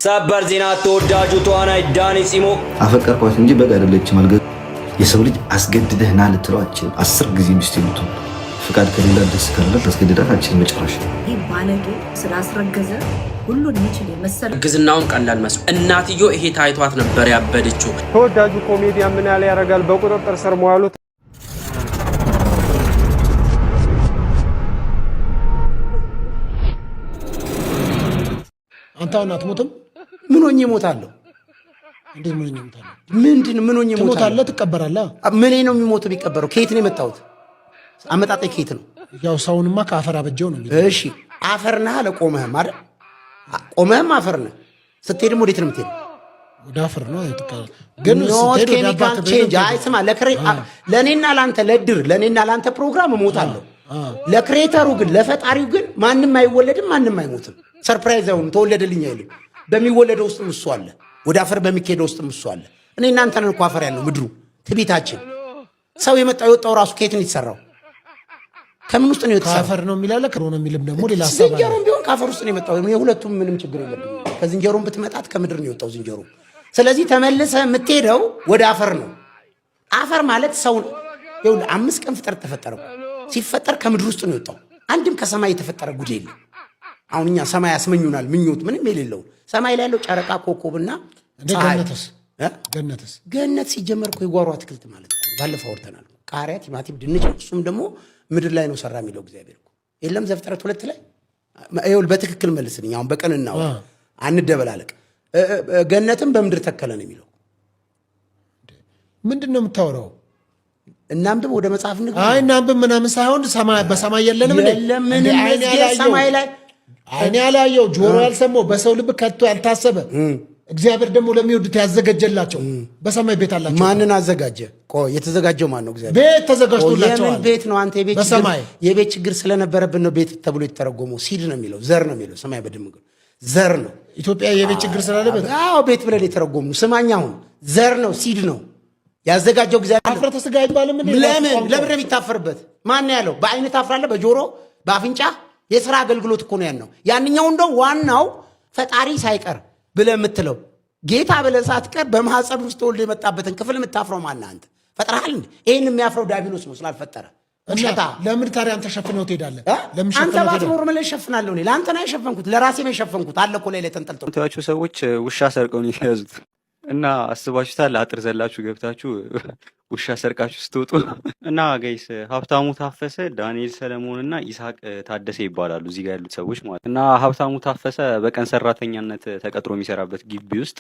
ሰበር ዜና ተወዳጁ ተዋናይ ዳኒ ጺሞ አፈቀርኳት እንጂ በቃ አይደለች ማለት የሰው ልጅ አስገድደህና ልትለው አትችልም። 10 ጊዜ ሚስት ይሉት ፍቃድ ከሌላ ደስ ካለ አስገድደህ አትችልም። መጨረሻ ይህ ባለጌ ስላስረገዘ ሁሉን ይችል የመሰለ ግዝናውን ቀላል መስሎ እናትዮ ይሄ ታይቷት ነበር ያበደችው። ተወዳጁ ኮሜዲያን ምን ያለ ያረጋል በቁጥጥር ስር መዋሉ አንተውን አትሞትም? ምን ሆኜ እሞታለሁ? እንዴት ምን ሆኜ እሞታለሁ? ምን ሆኜ እሞታለሁ? ትሞታለህ፣ ትቀበራለህ። ምን ነው የሚሞተው? ቢቀበረው ከየት ነው የመጣሁት? አመጣጤ ከየት ነው? ያው ሰውንማ ከአፈር አበጀው ነው። እሺ አፈር ነህ አለ። ቆመህም አይደል? ቆመህም አፈር ነህ። ስትሄድም ወዴት ነው የምትሄደው? ወደ አፈር ነው። ግን ስትሄድ ወደ አባክ ቼንጅ አይስማ። ለኔና ላንተ ለድር ለኔና ላንተ ፕሮግራም እሞታለሁ። ለክሬተሩ ግን ለፈጣሪው ግን ማንም አይወለድም፣ ማንም አይሞትም። ሰርፕራይዝ አሁን ተወለደልኝ አይልም። በሚወለደው ውስጥ እሱ አለ፣ ወደ አፈር በሚኬደው ውስጥ እሱ አለ። እኔ እናንተ ነን እኮ አፈር ያለው ምድሩ ትቢታችን። ሰው የወጣው ራሱ ከየት ነው የተሰራው? ከምን ውስጥ ነው የተሰራው? ከአፈር ነው የሚላለ ከሮ ነው የሚልም ደግሞ ሌላ ሐሳብ አለ። ዝንጀሮም ቢሆን ከአፈር ውስጥ ነው የመጣው። የሁለቱም ምንም ችግር የለብኝ። ከዝንጀሮም ብትመጣት ከምድር ነው የወጣው ዝንጀሮ። ስለዚህ ተመልሰህ የምትሄደው ወደ አፈር ነው። አፈር ማለት ሰው ነው። ይኸውልህ 5 ቀን ፍጥረት ተፈጠረው። ሲፈጠር ከምድር ውስጥ ነው የወጣው። አንድም ከሰማይ የተፈጠረ ጉድ የለም። አሁን እኛ ሰማይ ያስመኙናል፣ ምኞት ምንም የሌለው ሰማይ ላይ ያለው ጨረቃ ኮከብና ገነት ሲጀመር እኮ የጓሮ አትክልት ማለት ነው። ባለፈው አውርተናል። ቃሪያ፣ ቲማቲም፣ ድንች እሱም ደግሞ ምድር ላይ ነው ሰራ የሚለው እግዚአብሔር እኮ የለም። ዘፍጥረት 2 ላይ ይኸውልህ በትክክል መልስልኝ። አሁን በቀንና አንደበላለቅ። ገነትም በምድር ተከለ ነው የሚለው። ምንድን ነው የምታወራው? እናንብብ፣ ወደ መጽሐፍ ንግባ። አይ እናንብብ ምናምን ሳይሆን በሰማይ የለንም እንዴ? ሰማይ ላይ አይኔ ያላየው ጆሮ ያልሰማው በሰው ልብ ከቶ ያልታሰበ እግዚአብሔር ደግሞ ለሚወዱት ያዘጋጀላቸው በሰማይ ቤት አላቸው። ማንን አዘጋጀ? ቆይ የተዘጋጀው ማን ነው? እግዚአብሔር ቤት ተዘጋጅቶላቸዋል። የምን ቤት ነው አንተ? የቤት ችግር ስለነበረብን ነው ቤት ተብሎ የተተረጎመው። ሲድ ነው የሚለው፣ ዘር ነው የሚለው። ሰማይ በድምግ ዘር ነው። ኢትዮጵያ የቤት ችግር ስላለበት አዎ ቤት ብለን የተረጎሙ። ስማኝ አሁን ዘር ነው፣ ሲድ ነው ያዘጋጀው እግዚአብሔር። አፍረተ ስጋ አይባልም እንዴ? ለምን የሚታፈርበት? ማን ያለው? በአይነት ታፍራለህ፣ በጆሮ በአፍንጫ የሥራ አገልግሎት እኮ ነው ያለው። ያንኛው እንደው ዋናው ፈጣሪ ሳይቀር ብለህ የምትለው ጌታ ብለህ ሳትቀር በማህፀን ውስጥ ተወልዶ የመጣበትን ክፍል የምታፍረው ማን አንተ? ፈጥረሃል እንዴ? ይሄን የሚያፍረው ዲያብሎስ ነው ስላልፈጠረ። ለምን ታዲያ አንተ ሸፍነው ትሄዳለህ? አንተ ባትኖር ምን እሸፍናለሁ? እኔ ለአንተ ነው የሸፈንኩት፣ ለራሴ ነው የሸፈንኩት። አለ እኮ ላይ ተንጠልጥሎ ታያችሁ ሰዎች ውሻ ሰርቀው ነው የያዙት። እና አስባችሁታል? አጥር ዘላችሁ ገብታችሁ ውሻ ሰርቃችሁ ስትወጡ። እና ጋይስ ሀብታሙ ታፈሰ፣ ዳንኤል ሰለሞን እና ይስሐቅ ታደሰ ይባላሉ እዚህ ጋር ያሉት ሰዎች ማለት። እና ሀብታሙ ታፈሰ በቀን ሰራተኛነት ተቀጥሮ የሚሰራበት ግቢ ውስጥ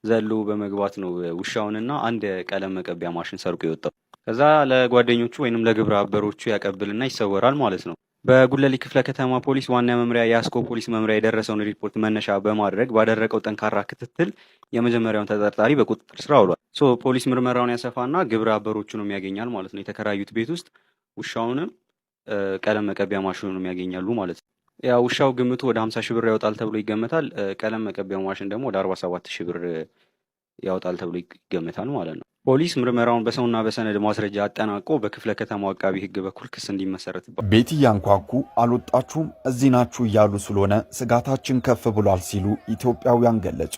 ዘሎ በመግባት ነው ውሻውንና አንድ ቀለም መቀቢያ ማሽን ሰርቆ የወጣው። ከዛ ለጓደኞቹ ወይንም ለግብረ አበሮቹ ያቀብልና ይሰወራል ማለት ነው። በጉለሌ ክፍለ ከተማ ፖሊስ ዋና መምሪያ የአስኮ ፖሊስ መምሪያ የደረሰውን ሪፖርት መነሻ በማድረግ ባደረገው ጠንካራ ክትትል የመጀመሪያውን ተጠርጣሪ በቁጥጥር ስር አውሏል። ፖሊስ ምርመራውን ያሰፋና ግብረ አበሮቹንም ያገኛል ማለት ነው። የተከራዩት ቤት ውስጥ ውሻውንም ቀለም መቀቢያ ማሽኑንም ያገኛሉ ማለት ነው። ያ ውሻው ግምቱ ወደ 50 ሺህ ብር ያወጣል ተብሎ ይገመታል። ቀለም መቀቢያው ማሽን ደግሞ ወደ 47 ሺህ ብር ያወጣል ተብሎ ይገመታል ማለት ነው። ፖሊስ ምርመራውን በሰውና በሰነድ ማስረጃ አጠናቆ በክፍለ ከተማው አቃቢ ሕግ በኩል ክስ እንዲመሰረትባቸው ቤት እያንኳኩ አልወጣችሁም እዚህ ናችሁ እያሉ ስለሆነ ስጋታችን ከፍ ብሏል ሲሉ ኢትዮጵያውያን ገለጹ።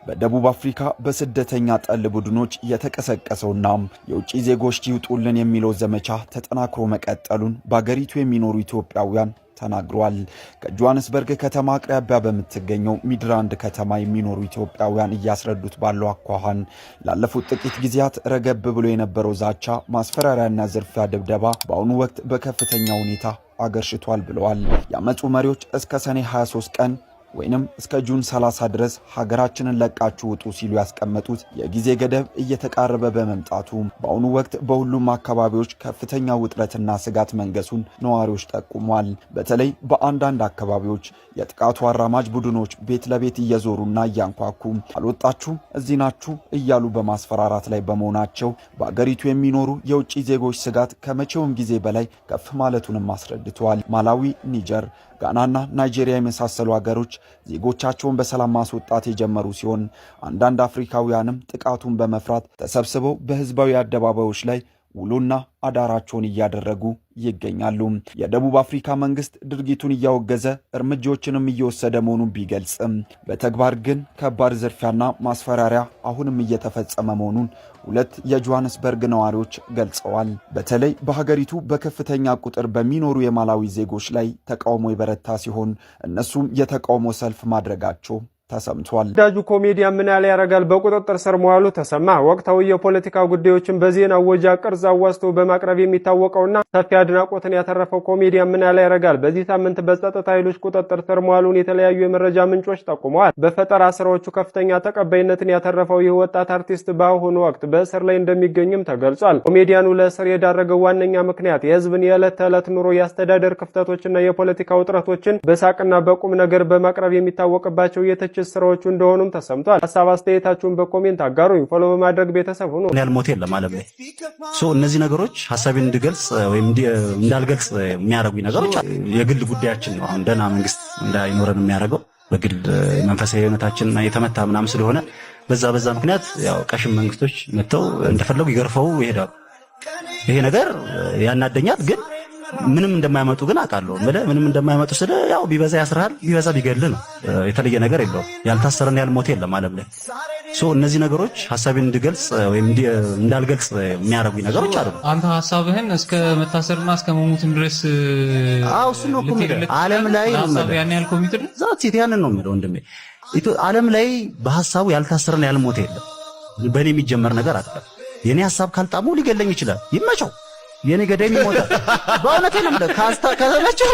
በደቡብ አፍሪካ በስደተኛ ጠል ቡድኖች የተቀሰቀሰውና የውጭ ዜጎች ይውጡልን የሚለው ዘመቻ ተጠናክሮ መቀጠሉን በአገሪቱ የሚኖሩ ኢትዮጵያውያን ተናግሯል። ከጆሃንስበርግ ከተማ አቅራቢያ በምትገኘው ሚድራንድ ከተማ የሚኖሩ ኢትዮጵያውያን እያስረዱት ባለው አኳኋን ላለፉት ጥቂት ጊዜያት ረገብ ብሎ የነበረው ዛቻ፣ ማስፈራሪያና ዝርፊያ፣ ድብደባ በአሁኑ ወቅት በከፍተኛ ሁኔታ አገርሽቷል ብለዋል። የአመፁ መሪዎች እስከ ሰኔ 23 ቀን ወይንም እስከ ጁን 30 ድረስ ሀገራችንን ለቃችሁ ውጡ ሲሉ ያስቀመጡት የጊዜ ገደብ እየተቃረበ በመምጣቱ በአሁኑ ወቅት በሁሉም አካባቢዎች ከፍተኛ ውጥረትና ስጋት መንገሱን ነዋሪዎች ጠቁሟል። በተለይ በአንዳንድ አካባቢዎች የጥቃቱ አራማጅ ቡድኖች ቤት ለቤት እየዞሩና እያንኳኩ አልወጣችሁም እዚህ ናችሁ እያሉ በማስፈራራት ላይ በመሆናቸው በአገሪቱ የሚኖሩ የውጭ ዜጎች ስጋት ከመቼውም ጊዜ በላይ ከፍ ማለቱንም አስረድተዋል። ማላዊ፣ ኒጀር፣ ጋናና ናይጄሪያ የመሳሰሉ ሀገሮች ዜጎቻቸውን በሰላም ማስወጣት የጀመሩ ሲሆን አንዳንድ አፍሪካውያንም ጥቃቱን በመፍራት ተሰብስበው በህዝባዊ አደባባዮች ላይ ውሎና አዳራቸውን እያደረጉ ይገኛሉ። የደቡብ አፍሪካ መንግስት ድርጊቱን እያወገዘ እርምጃዎችንም እየወሰደ መሆኑን ቢገልጽም በተግባር ግን ከባድ ዝርፊያና ማስፈራሪያ አሁንም እየተፈጸመ መሆኑን ሁለት የጆሃንስበርግ ነዋሪዎች ገልጸዋል። በተለይ በሀገሪቱ በከፍተኛ ቁጥር በሚኖሩ የማላዊ ዜጎች ላይ ተቃውሞ የበረታ ሲሆን እነሱም የተቃውሞ ሰልፍ ማድረጋቸው ተሰምቷል። ዳጁ ኮሜዲያን ምን ያህል ያረጋል በቁጥጥር ስር መዋሉ ተሰማ። ወቅታዊ የፖለቲካ ጉዳዮችን በዜና ወጃ ቅርጽ አዋዝቶ በማቅረብ የሚታወቀውና ሰፊ አድናቆትን ያተረፈው ኮሜዲያን ምን ያህል ያረጋል በዚህ ሳምንት በጸጥታ ኃይሎች ቁጥጥር ስር መዋሉን የተለያዩ የመረጃ ምንጮች ጠቁመዋል። በፈጠራ ስራዎቹ ከፍተኛ ተቀባይነትን ያተረፈው ይህ ወጣት አርቲስት በአሁኑ ወቅት በእስር ላይ እንደሚገኝም ተገልጿል። ኮሜዲያኑ ለእስር የዳረገው ዋነኛ ምክንያት የህዝብን የዕለት ተዕለት ኑሮ፣ የአስተዳደር ክፍተቶችና የፖለቲካ ውጥረቶችን በሳቅና በቁም ነገር በማቅረብ የሚታወቅባቸው የተች ስራዎቹ እንደሆኑም ተሰምቷል። ሐሳብ አስተያየታችሁን በኮሜንት አጋሩኝ። ፎሎ በማድረግ ቤተሰብ ሁኑ። ያልሞት የለም ዓለም ላይ እነዚህ ነገሮች ሐሳቤን እንድገልጽ ወይም እንዳልገልጽ የሚያደርጉኝ ነገሮች የግል ጉዳያችን ነው። አሁን ደህና መንግስት እንዳይኖረን የሚያደርገው በግል መንፈሳዊ ህይወታችን የተመታ ምናምን ስለሆነ በዛ ምክንያት ያው ቀሽም መንግስቶች መጥተው እንደፈለጉ ይገርፈው ይሄዳሉ። ይሄ ነገር ያናደኛል ግን ምንም እንደማይመጡ ግን አውቃለሁ። ምንም እንደማይመጡ ስለ ያው ቢበዛ ያስራል ቢበዛ ቢገል ነው። የተለየ ነገር የለውም። ያልታሰረና ያልሞተ የለም ዓለም ላይ እነዚህ ነገሮች ሐሳቤን እንድገልጽ ወይም እንዳልገልጽ የሚያደርጉኝ ነገሮች አሉ። አንተ ሐሳብህን እስከ መታሰርና እስከ መሞትም ድረስ እሱ ነው ዓለም ላይ ያን ያህል ኮሚትድ ዛት ያንን ነው የሚለው ወንድሜ። ዓለም ላይ በሐሳቡ ያልታሰረና ያልሞተ የለም። በእኔ የሚጀመር ነገር አይደለም። የኔ ሐሳብ ካልጣሙ ሊገለኝ ይችላል። ይመቸው የኔ ገዳይም ይሞታል። በእውነቴ ነው ማለት ካስተካከለችው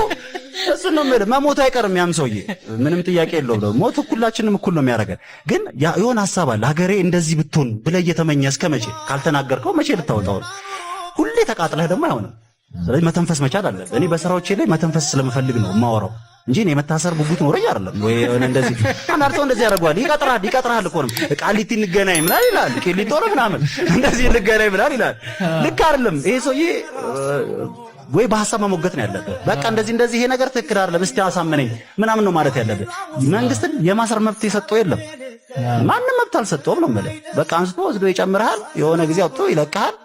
እሱ ነው ማለት መሞት አይቀርም። ያም ሰውዬ ምንም ጥያቄ የለውም። ሞት ሁላችንም እኩል ነው የሚያደርገን። ግን የሆነ ሐሳብ አለ ሀገሬ እንደዚህ ብትሆን ብለህ እየተመኘ እስከመቼ ካልተናገርከው መቼ ልታወጣው? ሁሌ ተቃጥለህ ደግሞ አይሆንም። ስለዚህ መተንፈስ መቻል አለ። እኔ በስራዎቼ ላይ መተንፈስ ስለምፈልግ ነው የማወራው እንጂ እኔ መታሰር ጉጉት ኖረኝ አይደለም። ወይ እንደዚህ አንዳርተው እንደዚህ ያደርጋል። ይቀጥራል እኮ ነው ቃሊቲ እንገናኝ ምናምን ይላል። ቂሊጦ ነው ምናምን እንደዚህ እንገናኝ ምናምን ይላል። ልክ አይደለም ይሄ ሰውዬ። ወይ በሐሳብ መሞገት ነው ያለበት። በቃ እንደዚህ ይሄ ነገር ትክክል አይደለም እስቲ አሳመነኝ ምናምን ነው ማለት ያለበት። መንግስትን የማሰር መብት የሰጠው የለም። ማንም መብት አልሰጠውም ነው ማለት። በቃ አንስቶ ወስዶ ይጨምርሃል፣ የሆነ ጊዜ አውጥቶ ይለቅሃል።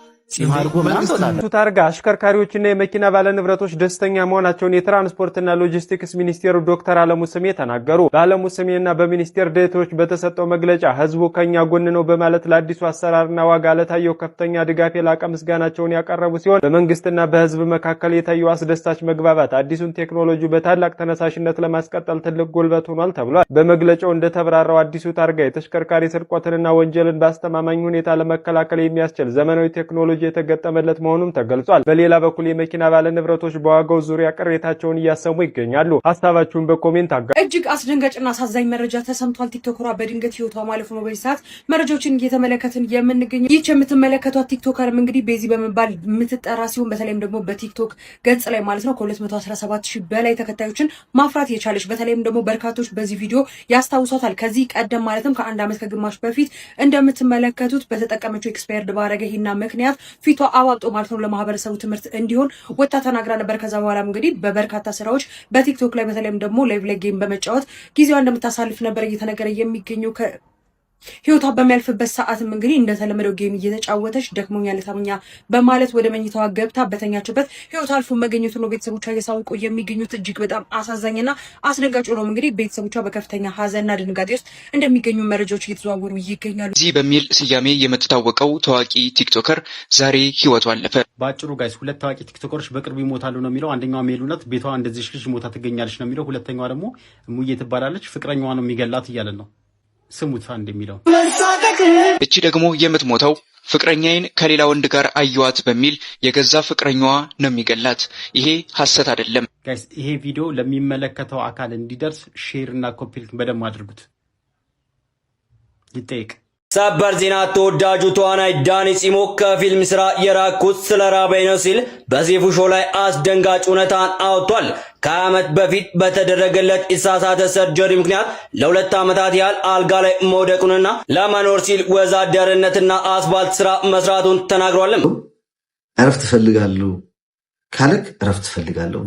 ታርጋ አሽከርካሪዎችና የመኪና ባለንብረቶች ደስተኛ መሆናቸውን የትራንስፖርትና ሎጂስቲክስ ሚኒስቴሩ ዶክተር አለሙ ስሜ ተናገሩ። በአለሙ ስሜና በሚኒስቴር ዴኤታዎች በተሰጠው መግለጫ ህዝቡ ከኛ ጎን ነው በማለት ለአዲሱ አሰራርና ዋጋ ለታየው ከፍተኛ ድጋፍ የላቀ ምስጋናቸውን ያቀረቡ ሲሆን በመንግስትና በህዝብ መካከል የታየው አስደሳች መግባባት አዲሱን ቴክኖሎጂ በታላቅ ተነሳሽነት ለማስቀጠል ትልቅ ጉልበት ሆኗል ተብሏል። በመግለጫው እንደተብራራው አዲሱ ታርጋ የተሽከርካሪ ስርቆትንና ወንጀልን በአስተማማኝ ሁኔታ ለመከላከል የሚያስችል ዘመናዊ ቴክኖሎጂ የተገጠመለት መሆኑም ተገልጿል። በሌላ በኩል የመኪና ባለንብረቶች በዋጋው ዙሪያ ቅሬታቸውን እያሰሙ ይገኛሉ። ሀሳባችሁን በኮሜንት አጋ እጅግ አስደንጋጭና አሳዛኝ መረጃ ተሰምቷል። ቲክቶከሯ በድንገት ህይወቷ ማለፉ ነው። በዚህ ሰዓት መረጃዎችን እየተመለከትን የምንገኘው ይህች የምትመለከቷት ቲክቶከርም እንግዲህ ቤዚ በመባል የምትጠራ ሲሆን በተለይም ደግሞ በቲክቶክ ገጽ ላይ ማለት ነው ከ217,000 በላይ ተከታዮችን ማፍራት የቻለች በተለይም ደግሞ በርካቶች በዚህ ቪዲዮ ያስታውሷታል። ከዚህ ቀደም ማለትም ከአንድ ዓመት ከግማሽ በፊት እንደምትመለከቱት በተጠቀመችው ኤክስፓየርድ ባረገ ሂና ምክንያት ፊቷ አባብጦ ማለት ነው ለማህበረሰቡ ትምህርት እንዲሆን ወጣ ተናግራ ነበር። ከዛ በኋላም እንግዲህ በበርካታ ስራዎች በቲክቶክ ላይ በተለይም ደግሞ ላይቭ ላይ ጌም በመጫወት ጊዜዋ እንደምታሳልፍ ነበር እየተነገረ የሚገኘው። ህይወቷ በሚያልፍበት ሰዓትም እንግዲህ እንደተለመደው ጌም እየተጫወተች ደክሞኛል ታምኛ በማለት ወደ መኝታዋ ገብታ በተኛችበት ህይወቷ አልፎ መገኘቱ ነው ቤተሰቦቿ እያሳወቁ የሚገኙት። እጅግ በጣም አሳዛኝና አስደንጋጭ ነው። እንግዲህ ቤተሰቦቿ በከፍተኛ ሀዘንና ድንጋጤ ውስጥ እንደሚገኙ መረጃዎች እየተዘዋወሩ ይገኛሉ። እዚህ በሚል ስያሜ የምትታወቀው ታዋቂ ቲክቶከር ዛሬ ህይወቷ አለፈ። በአጭሩ ጋይስ ሁለት ታዋቂ ቲክቶከሮች በቅርቡ ይሞታሉ ነው የሚለው። አንደኛዋ ሜሉነት ቤቷ እንደዚህ ልጅ ሞታ ትገኛለች ነው የሚለው። ሁለተኛዋ ደግሞ ሙዬ ትባላለች ፍቅረኛዋ ነው የሚገላት እያለን ነው። ስሙት እንደሚለው እቺ ደግሞ የምትሞተው ፍቅረኛዬን ከሌላ ወንድ ጋር አየዋት በሚል የገዛ ፍቅረኛዋ ነው የሚገላት። ይሄ ሐሰት አይደለም ጋይስ። ይሄ ቪዲዮ ለሚመለከተው አካል እንዲደርስ ሼር እና ኮፒ ሊንክ በደንብ አድርጉት። ይጠይቅ ሰበር ዜና ተወዳጁ ተዋናይ ዳኒ ፂሞ ከፊልም ስራ የራኩት ስለራበኝ ነው ሲል በሴፉ ሾው ላይ አስደንጋጭ እውነታን አውጥቷል። ከዓመት በፊት በተደረገለት የተሳሳተ ሰርጀሪ ምክንያት ለ2 ዓመታት ያህል አልጋ ላይ መውደቁንና ለመኖር ሲል ወዛደርነትና አስፋልት ስራ መስራቱን ተናግሯል። እረፍት እፈልጋለሁ ካለክ እረፍት እፈልጋለሁ።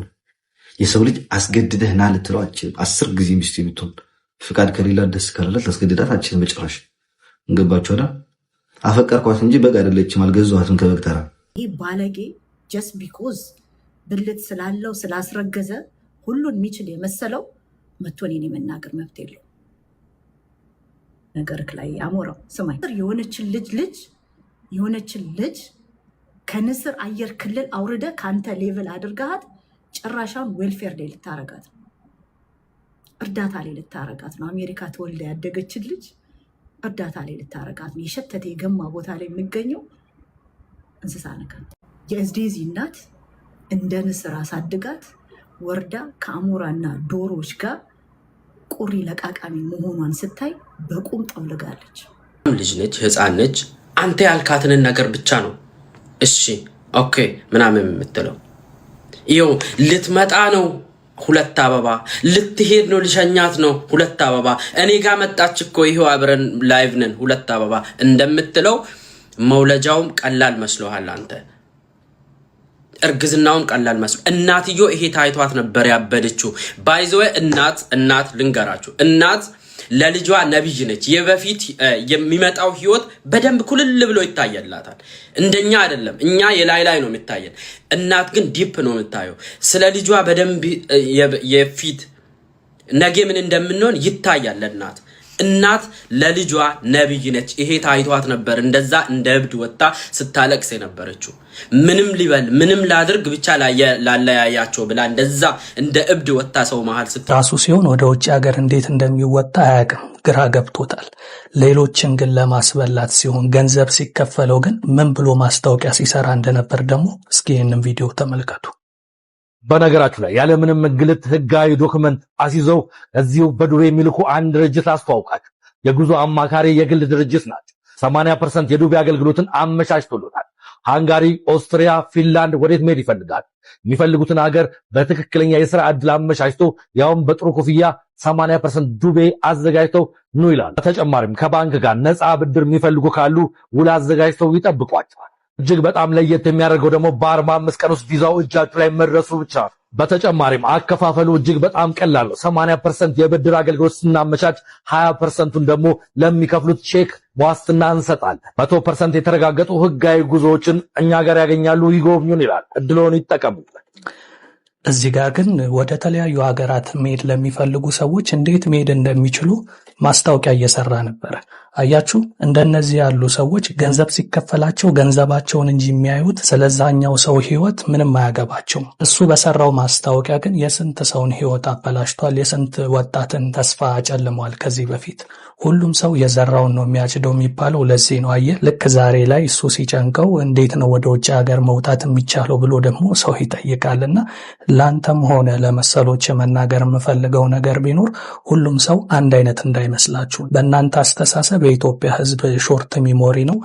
የሰው ልጅ አስገድደህ ና ልትለው አትችልም። 10 ጊዜ ሚስት የምትሆን ፍቃድ ከሌላ ደስ ካላላት አስገድዳት አትችልም መጨረሻ እንገባችኋል። አፈቀርኳት እንጂ በግ አይደለችም፣ አልገዛኋትም ከበግ ተራ። ይህ ባለጌ ጀስት ቢኮዝ ብልት ስላለው ስላስረገዘ ሁሉን የሚችል የመሰለው መጥቶ እኔን የመናገር መብት የለው። ነገርክ ላይ አሞራው ስማኝ፣ የሆነችን ልጅ ከንስር አየር ክልል አውርደ ካንተ ሌቭል አድርጋት ጭራሻን ዌልፌር ላይ ልታረጋት ነው፣ እርዳታ ላይ ልታረጋት ነው። አሜሪካ ተወልዳ ያደገችን ልጅ እርዳታ ላይ ልታረጋት ነው። የሸተተ የገማ ቦታ ላይ የሚገኘው እንስሳ ነገር። የእዝዴዚ እናት እንደ ንስር አሳድጋት ወርዳ ከአሞራና ዶሮዎች ጋር ቁሪ ለቃቃሚ መሆኗን ስታይ በቁም ጠውልጋለች። ልጅ ነች፣ ህፃን ነች። አንተ ያልካትን ነገር ብቻ ነው እሺ ኦኬ ምናምን የምትለው። ይኸው ልትመጣ ነው 2 አበባ፣ ልትሄድ ነው ልሸኛት ነው 2 አበባ፣ እኔ ጋር መጣች እኮ ይሄው አብረን ላይቭ ነን 2 አበባ እንደምትለው መውለጃውም ቀላል መስሎሃል አንተ። እርግዝናውም ቀላል መስሎ እናትዮ ይሄ ታይቷት ነበር ያበደችው። ባይዘው እናት ልንገራችሁ፣ እናት ለልጇ ነብይ ነች። የበፊት የሚመጣው ህይወት በደንብ ኩልል ብሎ ይታየላታል። እንደኛ አይደለም፣ እኛ የላይ ነው የሚታየን። እናት ግን ዲፕ ነው የምታየው። ስለ ልጇ በደንብ የፊት ነገ ምን እንደምንሆን ይታያል ለእናት። እናት ለልጇ ነብይ ነች። ይሄ ታይቷት ነበር እንደዛ እንደ እብድ ወጣ ስታለቅስ የነበረችው። ምንም ሊበል ምንም ላድርግ ብቻ ላለያያቸው ብላ እንደዛ እንደ እብድ ወጣ ሰው መሃል ራሱ ሲሆን ወደ ውጭ ሀገር እንዴት እንደሚወጣ አያውቅም፣ ግራ ገብቶታል። ሌሎችን ግን ለማስበላት ሲሆን ገንዘብ ሲከፈለው ግን ምን ብሎ ማስታወቂያ ሲሰራ እንደነበር ደግሞ እስኪ ይህንን ቪዲዮ ተመልከቱ። በነገራችሁ ላይ ያለምንም እንግልት ህጋዊ ዶክመንት አስይዘው እዚሁ በዱቤ የሚልኩ አንድ ድርጅት አስተዋውቃችሁ። የጉዞ አማካሪ የግል ድርጅት ናቸው። 80% የዱቤ አገልግሎትን አመቻችቶልናል። ሃንጋሪ፣ ኦስትሪያ፣ ፊንላንድ ወዴት መሄድ ይፈልጋል? የሚፈልጉትን ሀገር በትክክለኛ የሥራ ዕድል አመቻችቶ ያውም በጥሩ ክፍያ 80% ዱቤ አዘጋጅተው ኑ ይላል። በተጨማሪም ከባንክ ጋር ነፃ ብድር የሚፈልጉ ካሉ ውል አዘጋጅተው ይጠብቋቸዋል። እጅግ በጣም ለየት የሚያደርገው ደግሞ በ45 ቀን ውስጥ ቪዛው እጃችሁ ላይ መድረሱ ብቻ ነው። በተጨማሪም አከፋፈሉ እጅግ በጣም ቀላል ነው። 80% የብድር አገልግሎት ስናመቻች 20%ን ደግሞ ለሚከፍሉት ቼክ ዋስትና እንሰጣለን። 100% የተረጋገጡ ህጋዊ ጉዞዎችን እኛ ጋር ያገኛሉ። ይጎብኙን ይላል። እድሎን ይጠቀሙ። እዚህ ጋር ግን ወደ ተለያዩ ሀገራት መሄድ ለሚፈልጉ ሰዎች እንዴት መሄድ እንደሚችሉ ማስታወቂያ እየሰራ ነበር። አያችሁ፣ እንደነዚህ ያሉ ሰዎች ገንዘብ ሲከፈላቸው ገንዘባቸውን እንጂ የሚያዩት ስለዛኛው ሰው ህይወት ምንም አያገባቸውም። እሱ በሰራው ማስታወቂያ ግን የስንት ሰውን ህይወት አበላሽቷል፣ የስንት ወጣትን ተስፋ አጨልሟል። ከዚህ በፊት ሁሉም ሰው የዘራውን ነው የሚያጭደው የሚባለው ለዚህ ነው። አየህ፣ ልክ ዛሬ ላይ እሱ ሲጨንቀው እንዴት ነው ወደ ውጭ ሀገር መውጣት የሚቻለው ብሎ ደግሞ ሰው ይጠይቃልና ላንተም ሆነ ለመሰሎች መናገር የምፈልገው ነገር ቢኖር ሁሉም ሰው አንድ አይነት እንዳይመስላችሁ። በእናንተ አስተሳሰብ የኢትዮጵያ ህዝብ ሾርት ሚሞሪ ነው፣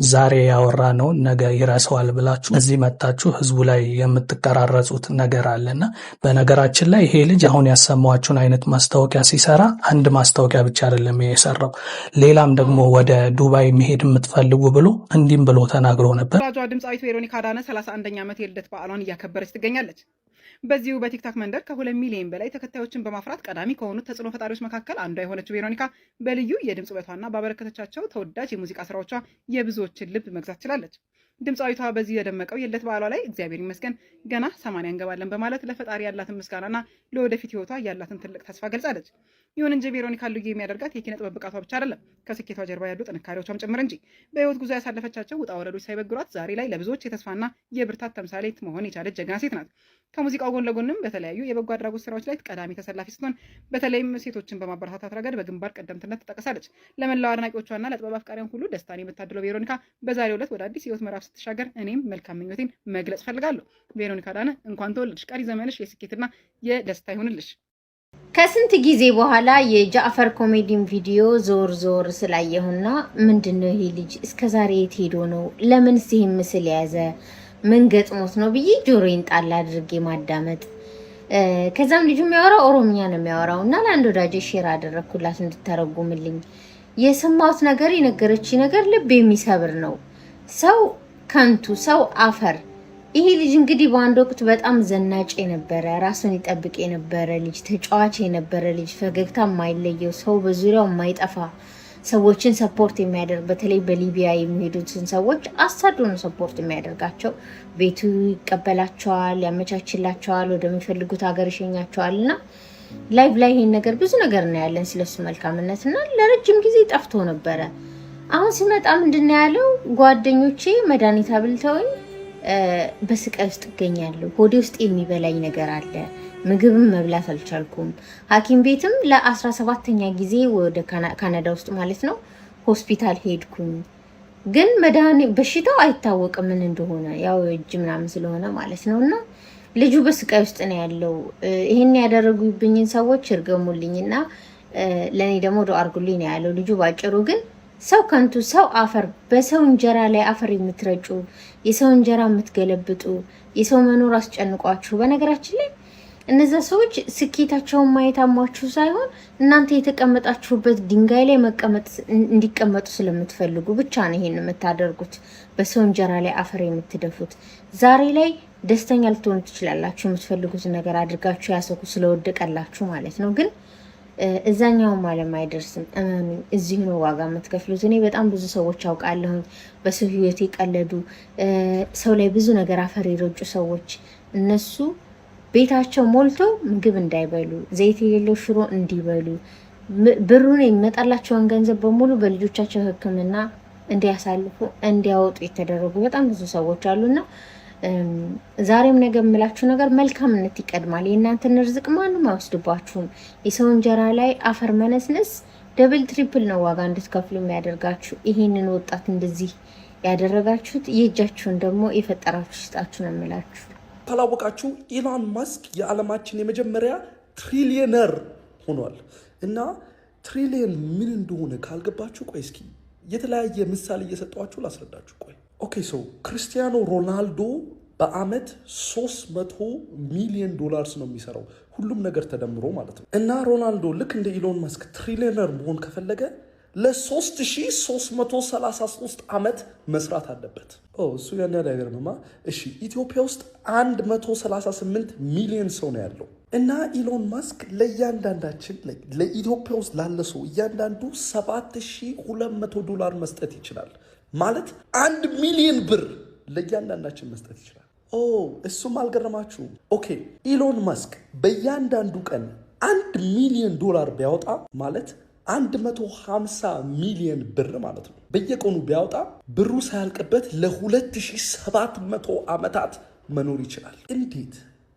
ዛሬ ያወራነው ነገ ይረሳዋል ብላችሁ እዚህ መጣችሁ ህዝቡ ላይ የምትቀራረጹት ነገር አለና፣ በነገራችን ላይ ይሄ ልጅ አሁን ያሰማችሁን አይነት ማስታወቂያ ሲሰራ አንድ ማስታወቂያ ብቻ አይደለም የሰራው፣ ሌላም ደግሞ ወደ ዱባይ መሄድ የምትፈልጉ ብሎ እንዲህም ብሎ ተናግሮ ነበር። ድምፃዊት ቬሮኒካ አዳነ 31ኛ ዓመት የልደት በዓሏን እያከበረች ትገኛለች። በዚሁ በቲክታክ መንደር ከ2 ሚሊዮን በላይ ተከታዮችን በማፍራት ቀዳሚ ከሆኑት ተጽዕኖ ፈጣሪዎች መካከል አንዷ የሆነችው ቬሮኒካ በልዩ የድምጽ ውበቷና ባበረከተቻቸው ተወዳጅ የሙዚቃ ስራዎቿ የብዙዎችን ልብ መግዛት ችላለች። ድምፃዊቷ በዚህ የደመቀው የልደት በዓሏ ላይ እግዚአብሔር ይመስገን ገና 80 እንገባለን በማለት ለፈጣሪ ያላትን ምስጋናና ለወደፊት ህይወቷ ያላትን ትልቅ ተስፋ ገልጻለች። ይሁን እንጂ ቬሮኒካ ልዩ የሚያደርጋት የኪነ ጥበብ ብቃቷ ብቻ አይደለም፣ ከስኬቷ ጀርባ ያሉ ጥንካሬዎቿም ጭምር እንጂ። በህይወት ጉዞ ያሳለፈቻቸው ውጣ ወረዶች ሳይበግሯት ዛሬ ላይ ለብዙዎች የተስፋና የብርታት ተምሳሌት መሆን የቻለች ጀግና ሴት ናት። ከሙዚቃው ጎን ለጎንም በተለያዩ የበጎ አድራጎት ስራዎች ላይ ቀዳሚ ተሰላፊ ስትሆን በተለይም ሴቶችን በማበረታታት ረገድ በግንባር ቀደምትነት ትጠቀሳለች። ለመላው አድናቂዎቿና ለጥበብ አፍቃሪያን ሁሉ ደስታን የምታድለው ቬሮኒካ በዛሬው ዕለት ወደ አዲስ ህይወት ምዕራፍ ስትሻገር እኔም መልካም ምኞቴን መግለጽ ፈልጋለሁ። ቬሮኒካ አዳነ እንኳን ተወለድሽ፣ ቀሪ ዘመንሽ የስኬትና የደስታ ይሁንልሽ። ከስንት ጊዜ በኋላ የጃዕፈር ኮሜዲን ቪዲዮ ዞር ዞር ስላየሁና ምንድነው ይሄ ልጅ እስከዛሬ የት ሄዶ ነው? ለምን ይሄን ምስል ያዘ? ምን ገጥሞት ነው ብዬ ጆሮዬን ጣል አድርጌ ማዳመጥ። ከዛም ልጁ የሚያወራው ኦሮምኛ ነው የሚያወራው እና ለአንድ ወዳጄ ሼር አደረኩላት እንድተረጉምልኝ። የሰማሁት ነገር የነገረች ነገር ልብ የሚሰብር ነው። ሰው ከንቱ፣ ሰው አፈር። ይሄ ልጅ እንግዲህ በአንድ ወቅት በጣም ዘናጭ የነበረ ራሱን ይጠብቅ የነበረ ልጅ፣ ተጫዋች የነበረ ልጅ፣ ፈገግታ የማይለየው ሰው በዙሪያው የማይጠፋ ሰዎችን ሰፖርት የሚያደርግ በተለይ በሊቢያ የሚሄዱትን ሰዎች አሳዶ ነው ሰፖርት የሚያደርጋቸው። ቤቱ ይቀበላቸዋል፣ ያመቻችላቸዋል፣ ወደሚፈልጉት ሀገር ይሸኛቸዋልና ላይቭ ላይ ይሄን ነገር ብዙ ነገር እናያለን ስለሱ መልካምነትና ለረጅም ጊዜ ጠፍቶ ነበረ። አሁን ሲመጣ ምንድነው ያለው? ጓደኞቼ መድኃኒት አብልተውኝ በስቃይ ውስጥ እገኛለሁ። ሆዴ ውስጥ የሚበላኝ ነገር አለ። ምግብም መብላት አልቻልኩም። ሐኪም ቤትም ለ17ኛ ጊዜ ወደ ካናዳ ውስጥ ማለት ነው ሆስፒታል ሄድኩኝ። ግን በሽታው አይታወቅም ምን እንደሆነ ያው እጅ ምናምን ስለሆነ ማለት ነውና ልጁ በስቃይ ውስጥ ነው ያለው። ይሄን ያደረጉብኝን ሰዎች እርገሙልኝና ለኔ ደግሞ ዱአ አድርጉልኝ ነው ያለው ልጁ ባጭሩ። ግን ሰው ከንቱ ሰው አፈር በሰው እንጀራ ላይ አፈር የምትረጩ የሰው እንጀራ የምትገለብጡ የሰው መኖር አስጨንቋችሁ በነገራችን ላይ እነዛ ሰዎች ስኬታቸውን ማየት አሟችሁ ሳይሆን እናንተ የተቀመጣችሁበት ድንጋይ ላይ እንዲቀመጡ ስለምትፈልጉ ብቻ ነው ይሄን የምታደርጉት። በሰው እንጀራ ላይ አፈር የምትደፉት። ዛሬ ላይ ደስተኛ ልትሆኑ ትችላላችሁ የምትፈልጉት ነገር አድርጋችሁ ያሰኩ ስለወደቀላችሁ ማለት ነው። ግን እዛኛው ማለም አይደርስም። እዚህ ነው ዋጋ የምትከፍሉት። እኔ በጣም ብዙ ሰዎች አውቃለሁ በሰው ህይወት የቀለዱ ሰው ላይ ብዙ ነገር አፈር የረጩ ሰዎች እነሱ ቤታቸው ሞልቶ ምግብ እንዳይበሉ ዘይት የሌለው ሽሮ እንዲበሉ ብሩን የሚመጣላቸውን ገንዘብ በሙሉ በልጆቻቸው ሕክምና እንዲያሳልፉ እንዲያወጡ የተደረጉ በጣም ብዙ ሰዎች አሉና ዛሬም ነገ የምላችሁ ነገር መልካምነት ይቀድማል። የእናንተን ርዝቅ ማንም አይወስድባችሁም። የሰው እንጀራ ላይ አፈር መነስነስ ደብል ትሪፕል ነው ዋጋ እንድትከፍሉ የሚያደርጋችሁ። ይሄንን ወጣት እንደዚህ ያደረጋችሁት የእጃችሁን ደግሞ የፈጠራችሁ ይስጣችሁ ነው የምላችሁ። ካላወቃችሁ ኢሎን ማስክ የዓለማችን የመጀመሪያ ትሪሊየነር ሆኗል። እና ትሪሊየን ምን እንደሆነ ካልገባችሁ ቆይ እስኪ የተለያየ ምሳሌ እየሰጠዋችሁ ላስረዳችሁ። ቆይ ኦኬ ሰው ክርስቲያኖ ሮናልዶ በአመት 300 ሚሊዮን ዶላርስ ነው የሚሰራው ሁሉም ነገር ተደምሮ ማለት ነው። እና ሮናልዶ ልክ እንደ ኢሎን ማስክ ትሪሊየነር መሆን ከፈለገ ለ3333 ዓመት መስራት አለበት። እሱ ያን ያህል አይገርምማ። እሺ ኢትዮጵያ ውስጥ 138 ሚሊዮን ሰው ነው ያለው እና ኢሎን ማስክ ለእያንዳንዳችን ለኢትዮጵያ ውስጥ ላለ ሰው እያንዳንዱ $7200 መስጠት ይችላል። ማለት 1 ሚሊዮን ብር ለእያንዳንዳችን መስጠት ይችላል። እሱም አልገረማችሁም? ኦኬ ኢሎን ማስክ በእያንዳንዱ ቀን $1 ሚሊዮን ቢያወጣ ማለት 150 ሚሊዮን ብር ማለት ነው። በየቀኑ ቢያወጣ ብሩ ሳያልቅበት ለ2700 ዓመታት መኖር ይችላል።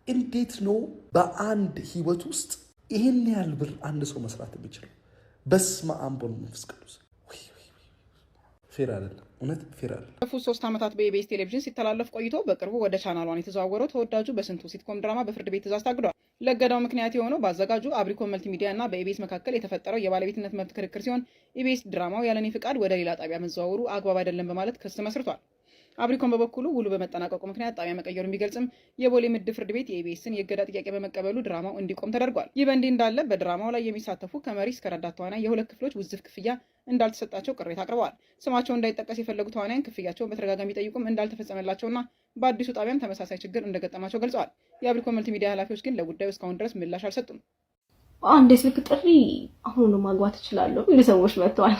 እንዴት ነው በአንድ ህይወት ውስጥ ይሄን ያህል ብር አንድ ሰው መስራት የሚችለው? በስመ አብ ወወልድ ወመንፈስ ቅዱስ። ፌር አይደለም፣ እውነት ፌር አይደለም። ባለፉት 3 ዓመታት በኢቢኤስ ቴሌቪዥን ሲተላለፍ ቆይቶ በቅርቡ ወደ ቻናሏን የተዘዋወረው ተወዳጁ በስንቱ ሲትኮም ድራማ በፍርድ ቤት ትዕዛዝ ታግዷል። ለገዳው ምክንያት የሆነው በአዘጋጁ አብሪኮን መልቲሚዲያ እና በኢቢኤስ መካከል የተፈጠረው የባለቤትነት መብት ክርክር ሲሆን ኢቢኤስ ድራማው ያለኔ ፍቃድ ወደ ሌላ ጣቢያ መዘዋወሩ አግባብ አይደለም በማለት ክስ መስርቷል። አብሪኮን በበኩሉ ውሉ በመጠናቀቁ ምክንያት ጣቢያ መቀየሩን ቢገልጽም የቦሌ ምድብ ፍርድ ቤት የኢቢኤስን የእገዳ ጥያቄ በመቀበሉ ድራማው እንዲቆም ተደርጓል። ይህ በእንዲህ እንዳለ በድራማው ላይ የሚሳተፉ ከመሪ እስከ ረዳት ተዋናይ የሁለት ክፍሎች ውዝፍ ክፍያ እንዳልተሰጣቸው ቅሬታ አቅርበዋል። ስማቸው እንዳይጠቀስ የፈለጉ ተዋናያን ክፍያቸውን በተደጋጋሚ ጠይቁም እንዳልተፈጸመላቸውና በአዲሱ ጣቢያም ተመሳሳይ ችግር እንደገጠማቸው ገልጸዋል። የአብሪኮን መልቲሚዲያ ኃላፊዎች ግን ለጉዳዩ እስካሁን ድረስ ምላሽ አልሰጡም። አንድ የስልክ ጥሪ አሁን ማግባት እችላለሁ የሚሉ ሰዎች መጥተዋል።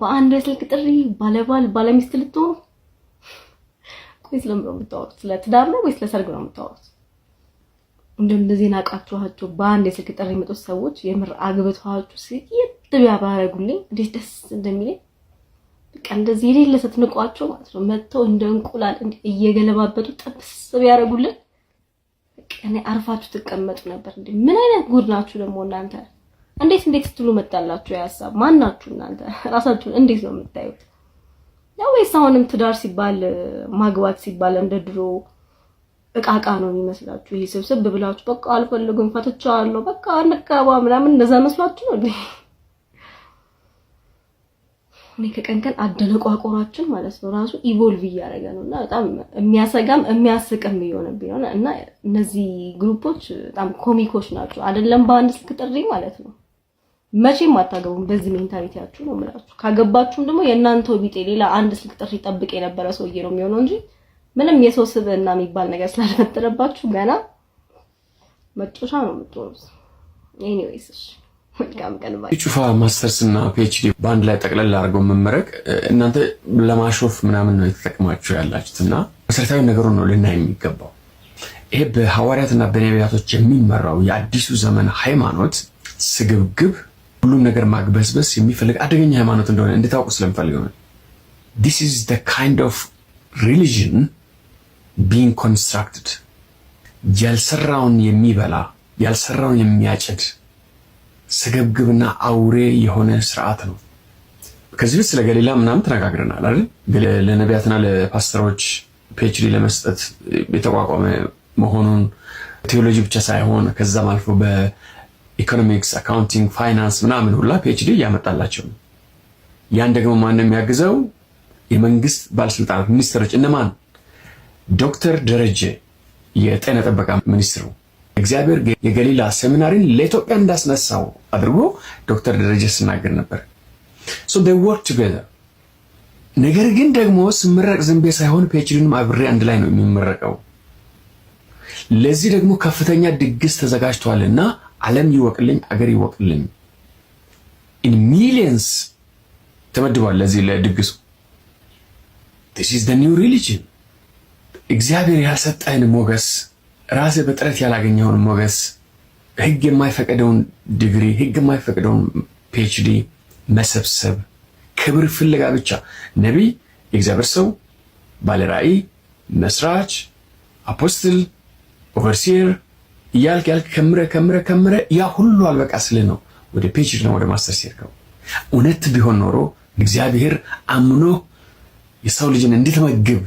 በአንድ የስልክ ጥሪ ባለባል ባለሚስት ልትሆኑ? ቆይ ስለምን ነው የምታወሩት? ስለ ትዳር ነው ወይስ ለሰርግ ነው የምታወሩት? እንደዚህ ናቃችኋቸው በአንድ የስልክ ጥሪ የመጡት ሰዎች የምር አግብተዋችሁ ሲየት ቢያባረጉልኝ እንዴት ደስ እንደሚለኝ። በቃ እንደዚህ የሌለ ስትንቋቸው ማለት ነው መጥተው እንደ እንቁላል እየገለባበጡ ጥብስ ቢያረጉልን እኔ አርፋችሁ ትቀመጡ ነበር። ምን አይነት ጉድ ናችሁ ደግሞ እናንተ? እንዴት ስትሉ መጣላችሁ? ያሳብ ማን ናችሁ እናንተ? ራሳችሁን እንዴት ነው የምታዩት? ያው ወይስ አሁንም ትዳር ሲባል ማግባት ሲባል እንደ ድሮ እቃቃ ነው የሚመስላችሁ? ይሄ ስብስብ ብላችሁ በቃ አልፈልግም ፈትቻለሁ በቃ አንቀባ ምናምን እንደዛ መስላችሁ ነው እንዴ? እኔ ከቀን አደነቋቆራችን ማለት ነው ራሱ ኢቮልቭ እያደረገ ነውና በጣም የሚያሰጋም የሚያስቅም እየሆነብኝ ነው። እና እነዚህ ግሩፖች በጣም ኮሚኮች ናቸው አይደለም? በአንድ ስልክ ጥሪ ማለት ነው። መቼም አታገቡም በዚህ ሜንታሊቲያችሁ ነው የምላችሁ። ካገባችሁም ደግሞ የእናንተው ቢጤ ሌላ አንድ ስልክ ጥሪ ጠብቅ የነበረ ሰውዬ ነው የሚሆነው እንጂ ምንም የሰው ስብዕና የሚባል ነገር ስላልፈጠረባችሁ ገና መጮሻ ነው የምትሆኑት። ኤኒዌይስ ጩፋ ማስተርስ እና ፒኤችዲ በአንድ ላይ ጠቅለል አድርገው መመረቅ እናንተ ለማሾፍ ምናምን ነው የተጠቅማችሁ ያላችሁት እና መሰረታዊ ነገሩ ነው ልናይ የሚገባው። ይሄ በሐዋርያትና በነቢያቶች የሚመራው የአዲሱ ዘመን ሃይማኖት ስግብግብ፣ ሁሉም ነገር ማግበስበስ የሚፈልግ አደገኛ ሃይማኖት እንደሆነ እንድታውቁ ስለምፈልግ ነው። This is the kind of religion being constructed. ያልሰራውን የሚበላ ያልሰራውን የሚያጭድ ስግብግብና አውሬ የሆነ ስርዓት ነው። ከዚህ በፊት ስለ ገሊላ ምናምን ተነጋግረናል አይደል? ለነቢያትና ለፓስተሮች ፒኤችዲ ለመስጠት የተቋቋመ መሆኑን ቴዎሎጂ ብቻ ሳይሆን ከዛም አልፎ በኢኮኖሚክስ፣ አካውንቲንግ፣ ፋይናንስ ምናምን ሁላ ፒኤችዲ እያመጣላቸው ነው። ያን ደግሞ ማን የሚያግዘው? የመንግስት ባለስልጣናት ሚኒስትሮች። እነማን? ዶክተር ደረጀ የጤና ጥበቃ ሚኒስትሩ። እግዚአብሔር የገሊላ ሴሚናሪን ለኢትዮጵያ እንዳስነሳው አድርጎ ዶክተር ደረጀ ሲናገር ነበር። so they work together። ነገር ግን ደግሞ ስመረቅ ዝም ብዬ ሳይሆን ፒኤችዲንም አብሬ አንድ ላይ ነው የሚመረቀው። ለዚህ ደግሞ ከፍተኛ ድግስ ተዘጋጅቷልና ዓለም ይወቅልኝ፣ አገር ይወቅልኝ። in millions ተመድቧል ለዚህ ለድግሱ። this is the new religion። እግዚአብሔር ያልሰጠህን ሞገስ፣ ራስህ በጥረት ያላገኘውን ሞገስ፣ ህግ የማይፈቅደውን ዲግሪ፣ ህግ የማይፈቅደውን ፒኤችዲ መሰብሰብ፣ ክብር ፍለጋ ብቻ። ነቢይ፣ የእግዚአብሔር ሰው፣ ባለራእይ፣ መስራች፣ አፖስትል፣ ኦቨርሲየር እያልክ ከምረ ያ ሁሉ አልበቃ ስልህ ነው ወደ ፒኤችዲ ነው ወደ ማስተርስ ሄድከው። እውነት ቢሆን ኖሮ እግዚአብሔር አምኖ የሰው ልጅን እንድትመግብ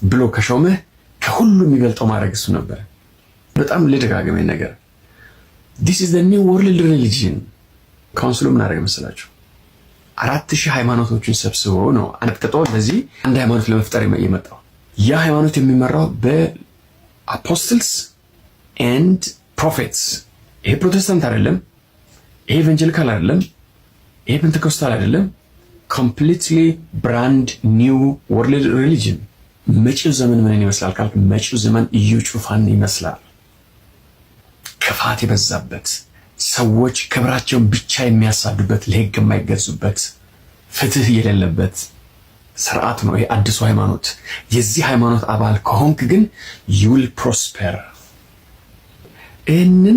ብሎ ከሾመህ ከሁሉ የሚበልጠው ማድረግ እሱ ነበር። በጣም ለደጋገመኝ ነገር this is the new world religion። ካውንስሉ ምን አደረገ መሰላችሁ? 4000 ሃይማኖቶችን ሰብስቦ ነው አንጥቅጦ ለዚህ አንድ ሃይማኖት ለመፍጠር የመጣው። ያ ሃይማኖት የሚመራው በአፖስትልስ ኤንድ ፕሮፌትስ። ይሄ ፕሮቴስታንት አይደለም፣ ይሄ ኢቫንጀሊካል አይደለም፣ ይሄ ፔንቴኮስታል አይደለም። ኮምፕሊትሊ ብራንድ ኒው ወርልድ ሪሊጅን። መጪው ዘመን ምን ይመስላል ካልክ፣ መጪው ዘመን እዩ ጩፋን ይመስላል። ክፋት የበዛበት፣ ሰዎች ክብራቸውን ብቻ የሚያሳዱበት፣ ለህግ የማይገዙበት፣ ፍትህ የሌለበት ስርዓት ነው ይሄ አዲሱ ሃይማኖት። የዚህ ሃይማኖት አባል ከሆንክ ግን ዩል ፕሮስፐር። ይህንን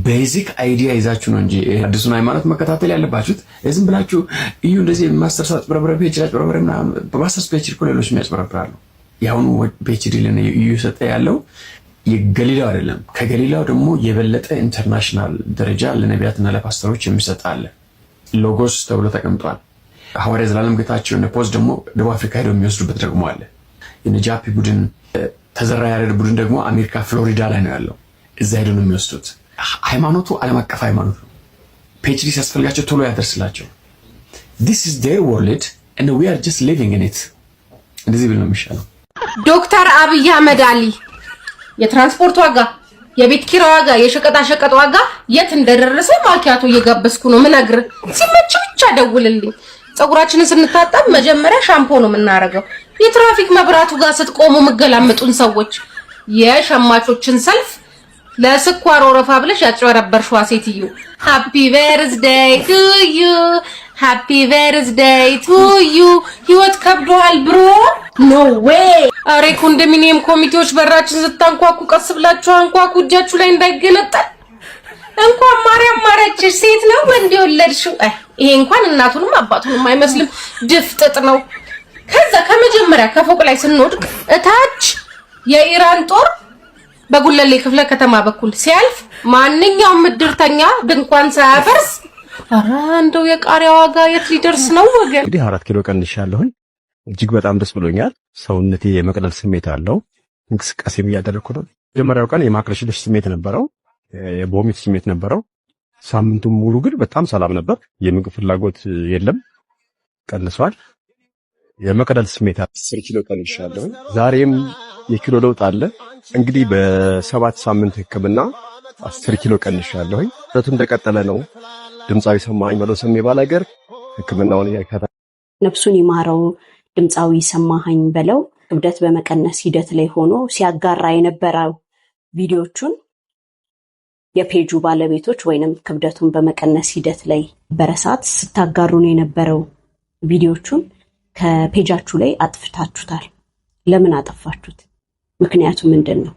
ቤዚክ አይዲያ ይዛችሁ ነው እንጂ አዲሱን ሃይማኖት መከታተል ያለባችሁት። ዝም ብላችሁ እዩ እንደዚህ ማስተርስ አጭበረብረ ፒኤችዲ አጭበረብረ ምናምን። በማስተርስ ፒኤችዲ እኮ ሌሎች የሚያጭበረብራሉ። የአሁኑ ፒኤችዲ እዩ ሰጠ ያለው የገሊላው አይደለም። ከገሊላው ደግሞ የበለጠ ኢንተርናሽናል ደረጃ ለነቢያትና ለፓስተሮች የሚሰጥ አለ። ሎጎስ ተብሎ ተቀምጧል። ሐዋርያ ዘላለም ጌታቸው እነ ፖዝ ደግሞ ደቡብ አፍሪካ ሄደው የሚወስዱበት ደግሞ አለ። የነጃፒ ቡድን ተዘራ ያሬድ ቡድን ደግሞ አሜሪካ ፍሎሪዳ ላይ ነው ያለው። እዛ ሄደው ነው የሚወስዱት። ሃይማኖቱ ዓለም አቀፍ ሃይማኖት ነው። ፒኤችዲ ሲያስፈልጋቸው ቶሎ ያደርስላቸው። this is their world and we are just living in it። እንደዚህ ብል ነው የሚሻለው። ዶክተር አብይ አህመድ አሊ የትራንስፖርት ዋጋ፣ የቤት ኪራይ ዋጋ፣ የሸቀጣሸቀጥ ዋጋ የት እንደደረሰ ማኪያቶ እየጋበዝኩ ነው ምነግርህ። ሲመች ብቻ ደውልልኝ። ፀጉራችንን ስንታጠብ መጀመሪያ ሻምፖ ነው የምናረገው። የትራፊክ መብራቱ ጋር ስትቆሙ መገላመጡን ሰዎች የሸማቾችን ሰልፍ ለስኳር ወረፋ ብለሽ ያጭበረበርሽዋ ሴትዮ ሃፒ በርዝዴይ ቱ ዩ ሃፒ በርዝዴይ ቱ ዩ። ህይወት ከብዶሃል ብሮ? ኖ ዌይ። አሬ ኮንዶሚኒየም ኮሚቴዎች በራችን ስታንኳኩ ቀስ ብላችሁ አንኳኩ፣ እጃችሁ ላይ እንዳይገነጠል። እንኳን ማርያም ማረችሽ። ሴት ነው ወንድ የወለድሽው? ይሄ እንኳን እናቱንም አባቱንም አይመስልም፣ ድፍጥጥ ነው። ከዛ ከመጀመሪያ ከፎቅ ላይ ስንወድቅ እታች የኢራን ጦር በጉለሌ ክፍለ ከተማ በኩል ሲያልፍ ማንኛውም ምድርተኛ ድንኳን ሳያፈርስ፣ ኧረ እንደው የቃሪያ ዋጋ የት ሊደርስ ነው ወገን? እንግዲህ 4 ኪሎ ቀንሻለሁኝ። እጅግ በጣም ደስ ብሎኛል። ሰውነቴ የመቅለል ስሜት አለው። እንቅስቃሴም እያደረኩ ነው። መጀመሪያው ቀን የማቅለሽለሽ ስሜት ነበረው፣ የቦሚት ስሜት ነበረው። ሳምንቱን ሙሉ ግን በጣም ሰላም ነበር። የምግብ ፍላጎት የለም፣ ቀንሷል። የመቅለል ስሜት 10 ኪሎ ቀንሻለሁኝ። ዛሬም የኪሎ ለውጥ አለ። እንግዲህ በ7 ሳምንት ህክምና 10 ኪሎ ቀንሻለሁኝ። ረቱ እንደቀጠለ ነው። ድምጻዊ ሰማኸኝ በለው ሰሜ ባላገር ህክምናውን ያካታ ነፍሱን ይማረው። ድምጻዊ ሰማኸኝ በለው ክብደት በመቀነስ ሂደት ላይ ሆኖ ሲያጋራ የነበረው ቪዲዮቹን የፔጁ ባለቤቶች ወይንም ክብደቱን በመቀነስ ሂደት ላይ በረሳት ስታጋሩን የነበረው ቪዲዮቹን ከፔጃችሁ ላይ አጥፍታችሁታል። ለምን አጠፋችሁት? ምክንያቱ ምንድን ነው?